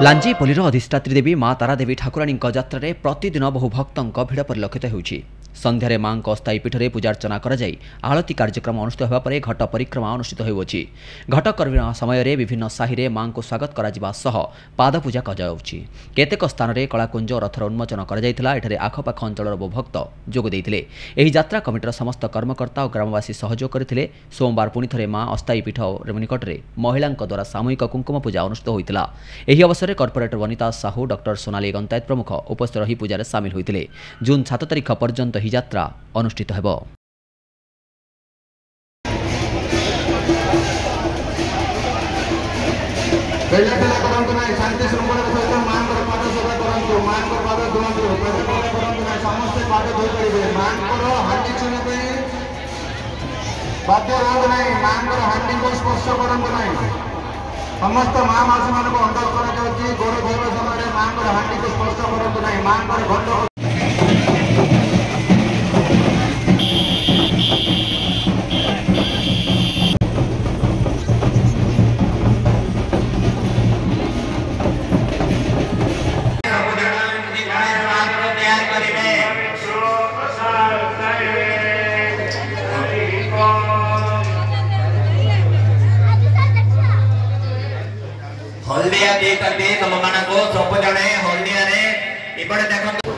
लांजीपल्लीर अधिष्ठात्री देवी माँ तारादेवी ठाकुराणी यात्रा रे प्रतिदिन बहु भक्तों भिड़ परिलक्षित होउछि। संध्यारे माँ अस्थायी पीठरे पूजार्चना कराई आलती कार्यक्रम अनुष्ठित होगा पर घट परिक्रमा अनुष्ठित होउछि। घट कर्म समय विभिन्न साहि माँ को स्वागत करा सह पाद पूजा कराउछि। केतेक स्थान में कलाकुंज रथर उन्मोचन कर आखपाख अंचल बहु भक्त जोग देइथिले। एही यात्रा कमिटीर समस्त कर्मकर्ता और ग्रामवासी सहयोग करथिले। सोमवार पुणी थे माँ अस्थायी पीठ निकट में महिला द्वारा सामूहिक कुंकुम पूजा अनुष्ठित होता। यह अवसर कॉर्पोरेटर वनिता साहू डॉक्टर सोनाली गंतायत प्रमुख उपस्थित रही पूजा सामिल होते। जून 7 तारिख पर्यंत ही यात्रा अनुष्ठित हेबो। समस्त माँ मासी मान को अंडर कर गोड़ धोवा समय माँ को हांडी को स्पर्श करूँ ना माँ घंट हल्दिया दे तुम मान को सब जड़े हल्दिया इपटे देख